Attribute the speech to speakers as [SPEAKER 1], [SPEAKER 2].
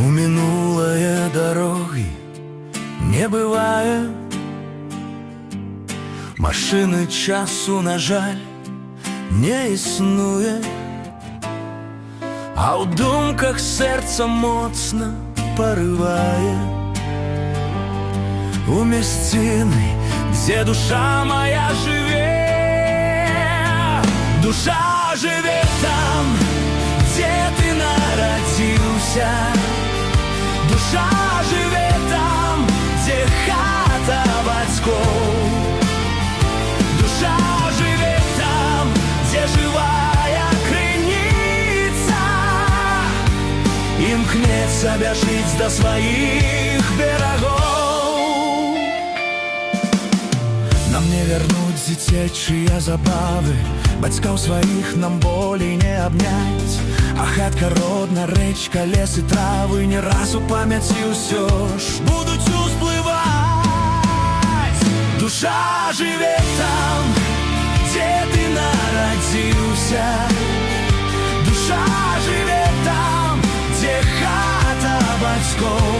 [SPEAKER 1] У минулое дороги не бывае, машины часу, на жаль, не існуе, а ў думках сэрца моцна парывае у месціны, дзе душа моя жыве. Душа жыве там, дзе ты нарадзіўся. Душа жыве там, дзе хата бацькоў. Душа жыве там, дзе жывая крыніца, імкнецца бяжыць да сваіх берагоў. Нам не вярнуць дзіцячыя забавы, бацькаў сваіх нам болей не абняць, а хатка родна, рэчка, лес і травы не раз у памяці ўсё ж будуць усплываць. Душа жыве там, дзе ты нарадзіўся. Душа жыве там, дзе хата бацькоў.